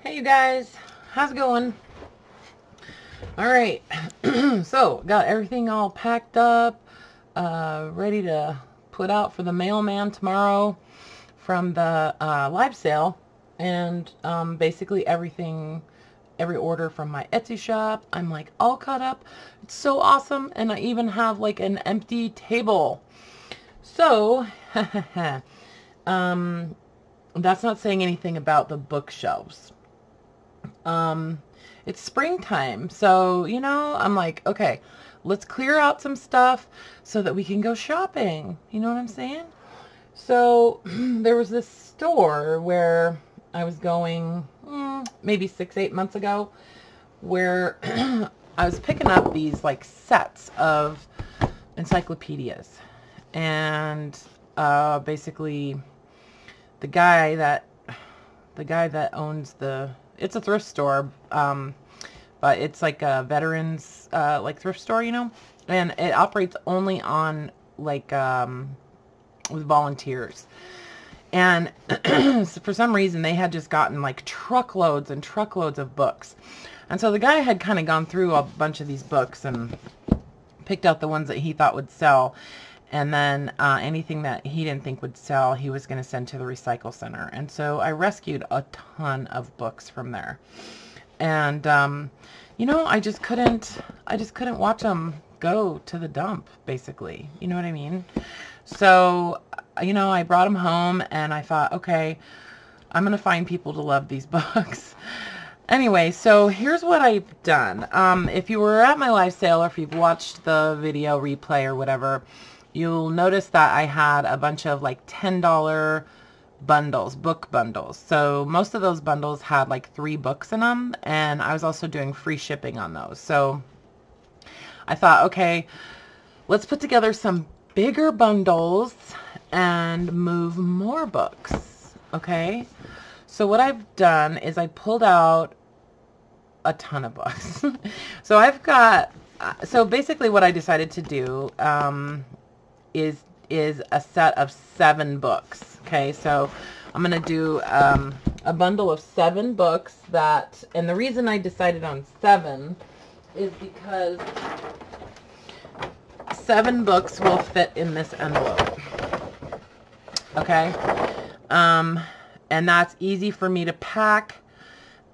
Hey you guys, how's it going? All right, so got everything all packed up, ready to put out for the mailman tomorrow from the live sale, and basically everything, every order from my Etsy shop, I'm like all caught up. It's so awesome, and I even have like an empty table. So, that's not saying anything about the bookshelves. It's springtime, so I'm like, okay, let's clear out some stuff so that we can go shopping. You know what I'm saying? So there was this store where I was going maybe 6-8 months ago, where I was picking up these like sets of encyclopedias, and basically the guy that owns it's a thrift store, but it's like a veterans like thrift store, and it operates only on like with volunteers. And so for some reason they had just gotten like truckloads and truckloads of books, and so the guy had kind of gone through a bunch of these books and picked out the ones that he thought would sell. And then anything that he didn't think would sell, he was going to send to the recycle center. And so I rescued a ton of books from there. And, I just couldn't watch them go to the dump, basically. You know what I mean? So, I brought them home and I thought, okay, I'm going to find people to love these books. Anyway, so here's what I've done. If you were at my live sale, or if you've watched the video replay or whatever, you'll notice that I had a bunch of like $10 bundles, book bundles. So most of those bundles had like 3 books in them, and I was also doing free shipping on those. So I thought, okay, let's put together some bigger bundles and move more books. Okay. So what I've done is I pulled out a ton of books. So I've got, so basically what I decided to do, is a set of 7 books. Okay, so I'm going to do a bundle of 7 books that, and the reason I decided on 7 is because 7 books will fit in this envelope. Okay, and that's easy for me to pack,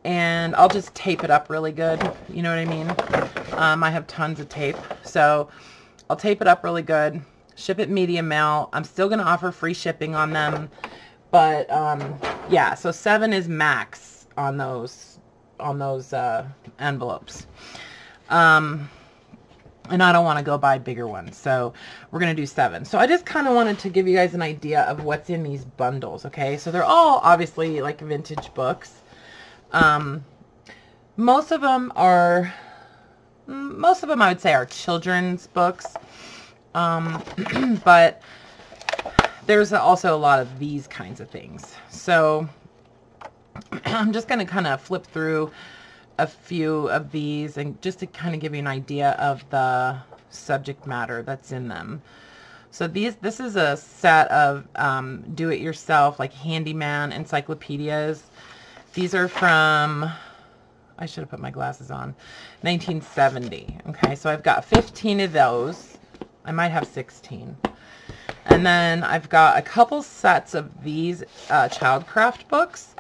and I'll just tape it up really good. You know what I mean? I have tons of tape, so I'll tape it up really good. Ship it medium mail. I'm still going to offer free shipping on them, but yeah, so 7 is max on those envelopes. And I don't want to go buy bigger ones, so we're going to do 7. So I just kind of wanted to give you guys an idea of what's in these bundles. Okay, so they're all obviously like vintage books. Most of them I would say are children's books. But there's also a lot of these kinds of things. So I'm just going to kind of flip through a few of these, and just to kind of give you an idea of the subject matter that's in them. So this is a set of do-it-yourself, like handyman encyclopedias. These are from, I should have put my glasses on, 1970. Okay, so I've got 15 of those. I might have 16. And then I've got a couple sets of these childcraft books.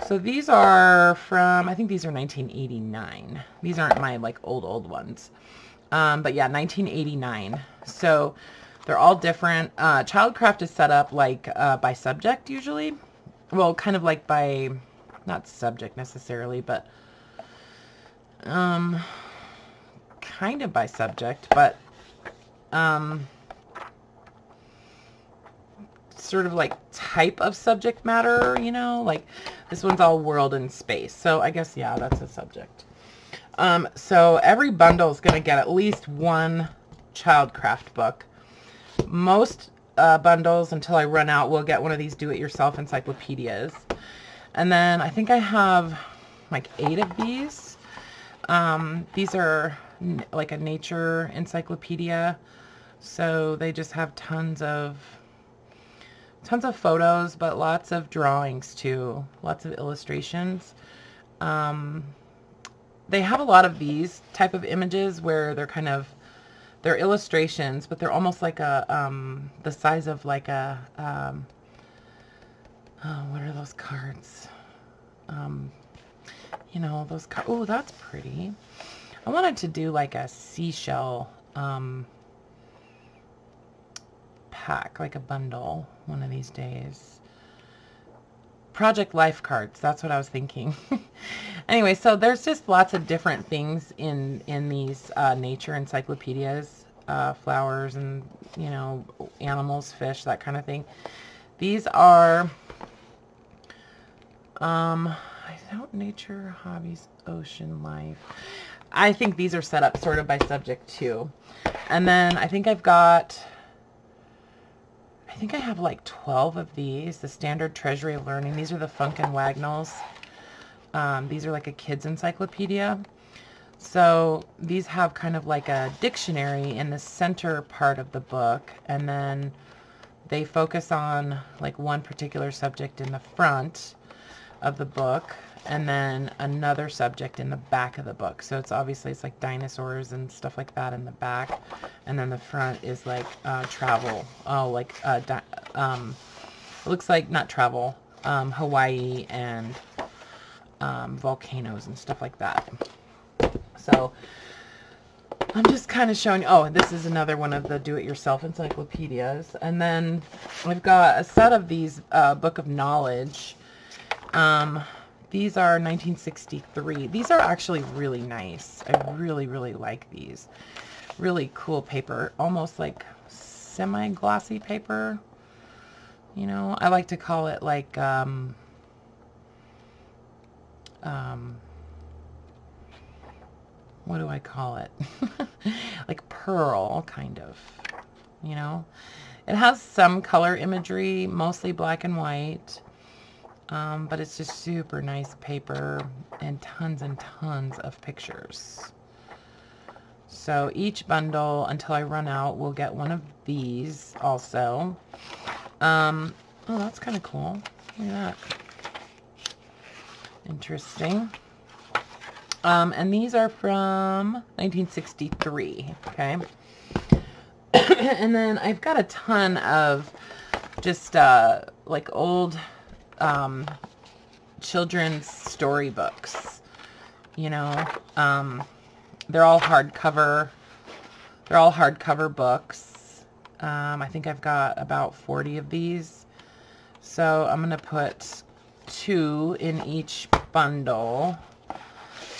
So these are from, I think these are 1989. These aren't my like old ones. But yeah, 1989. So they're all different. Childcraft is set up like by subject usually. Well, kind of like by, not subject necessarily, but kind of by subject, but sort of like type of subject matter, like this one's all world and space. So I guess, yeah, that's a subject. So every bundle is going to get at least 1 childcraft book. Most bundles, until I run out, will get one of these do-it-yourself encyclopedias. And then I think I have like 8 of these. These are like a nature encyclopedia. So they just have tons of photos, but lots of drawings too, lots of illustrations. They have a lot of these type of images where they're kind of, they're illustrations, but they're almost like a, the size of like a, oh, what are those cards? You know, those cards. Oh, that's pretty. I wanted to do like a seashell, pack, like a bundle one of these days. Project Life cards, that's what I was thinking. Anyway, so there's just lots of different things in these nature encyclopedias, flowers and, you know, animals, fish, that kind of thing. These are nature, hobbies, ocean life. I think these are set up sort of by subject too. And then I think I have like 12 of these, the Standard Treasury of Learning. These are the Funk and Wagnalls. These are like a kid's encyclopedia. So these have kind of like a dictionary in the center part of the book, and then they focus on like one particular subject in the front of the book, and then another subject in the back of the book. So it's like dinosaurs and stuff like that in the back, and then the front is like travel. Oh, like it looks like, not travel, Hawaii and volcanoes and stuff like that. So I'm just kind of showing, oh, this is another one of the do-it-yourself encyclopedias. And then I've got a set of these Book of Knowledge. These are 1963. These are actually really nice. I really, really like these. Really cool paper. Almost like semi-glossy paper. You know, I like to call it like, what do I call it? Like pearl, kind of. You know? It has some color imagery, mostly black and white. But it's just super nice paper and tons of pictures. So each bundle, until I run out, will get one of these also. Oh, that's kind of cool. Look at that. Interesting. And these are from 1963, okay? And then I've got a ton of just like old children's storybooks, you know. They're all hardcover books. I think I've got about 40 of these, so I'm gonna put 2 in each bundle.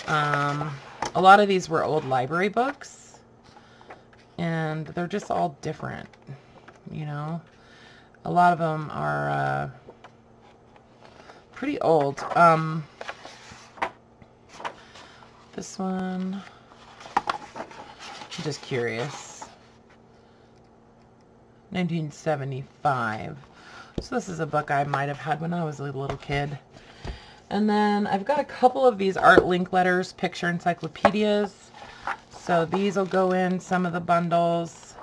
A lot of these were old library books, and they're just all different, you know. A lot of them are pretty old. This one, I'm just curious. 1975. So this is a book I might have had when I was a little kid. And then I've got a couple of these art link letters, picture encyclopedias. So these will go in some of the bundles.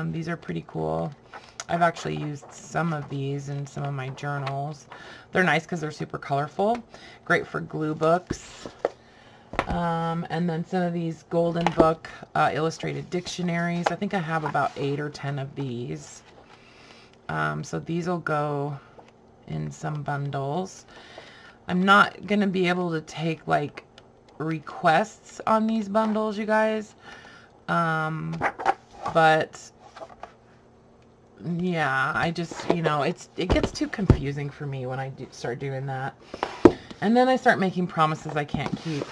These are pretty cool. I've actually used some of these in some of my journals. They're nice because they're super colorful. Great for glue books. And then some of these Golden Book illustrated dictionaries. I think I have about 8 or 10 of these. So these will go in some bundles. I'm not going to be able to take like requests on these bundles, you guys. But yeah, I just, you know, it gets too confusing for me when I start doing that. And then I start making promises I can't keep.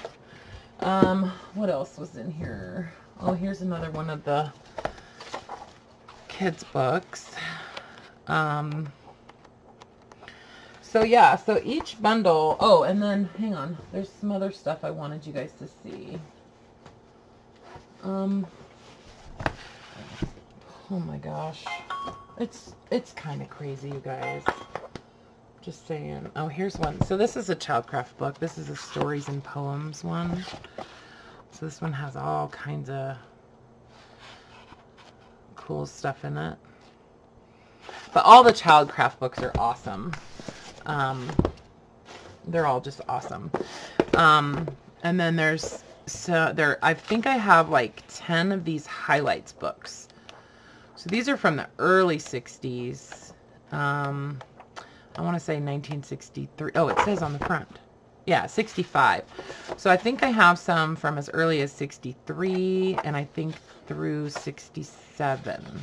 What else was in here? Oh, here's another one of the kids' books. So yeah, so each bundle, oh, and then, hang on, there's some other stuff I wanted you guys to see. Oh my gosh. It's kind of crazy, you guys. Just saying. Oh, here's one. So this is a childcraft book. This is a stories and poems one. So this one has all kinds of cool stuff in it. But all the childcraft books are awesome. They're all just awesome. And then I think I have like 10 of these highlights books. So these are from the early 60s. I want to say 1963. Oh, it says on the front. Yeah, 65. So I think I have some from as early as 63 and I think through 67.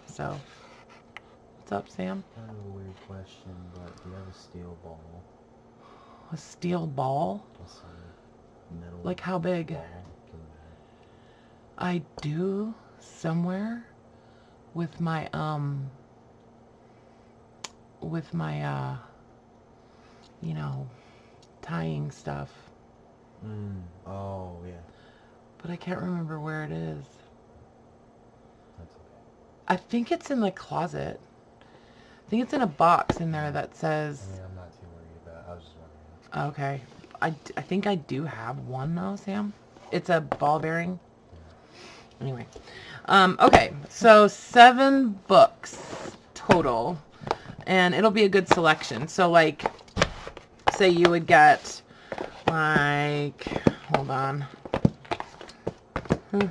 So, what's up, Sam? Kind of a weird question, but do you have a steel ball? A steel ball? Metal like how big? Ball. I do somewhere with my you know, tying stuff. Oh, yeah. But I can't remember where it is. That's okay. I think it's in the closet. I think it's in a box in there that says... I mean, I'm not too worried about it. I was just wondering. Okay. I think I do have one though, Sam. It's a ball bearing. Yeah. Anyway. Okay. So 7 books total. And it'll be a good selection. So like, say you would get like, hold on. Let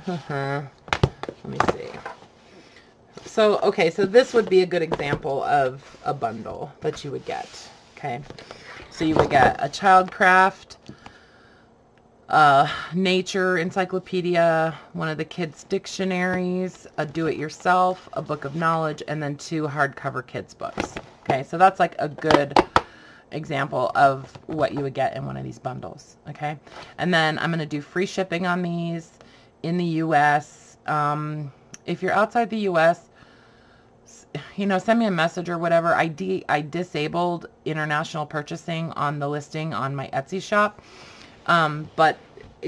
me see. So, okay, so this would be a good example of a bundle that you would get. Okay. So you would get a Childcraft, nature encyclopedia, one of the kids' dictionaries, a do-it-yourself, a book of knowledge, and then 2 hardcover kids' books. Okay, so that's like a good example of what you would get in one of these bundles. Okay, and then I'm going to do free shipping on these in the U.S. If you're outside the U.S., you know, send me a message or whatever. I disabled international purchasing on the listing on my Etsy shop, but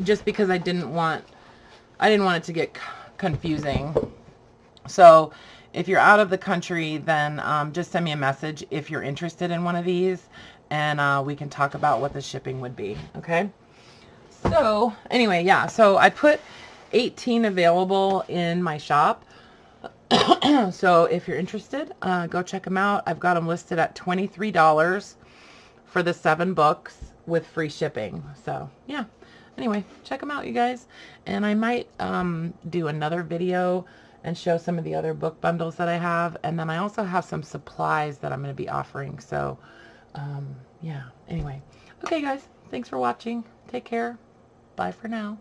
just because I didn't want it to get confusing. So if you're out of the country, then just send me a message if you're interested in one of these, and we can talk about what the shipping would be. Okay. So anyway, yeah. So I put 18 available in my shop. So if you're interested, go check them out. I've got them listed at $23 for the 7 books with free shipping. So yeah, anyway, check them out, you guys. And I might do another video and show some of the other book bundles that I have. And then I also have some supplies that I'm going to be offering. So yeah, anyway. Okay, guys, thanks for watching. Take care. Bye for now.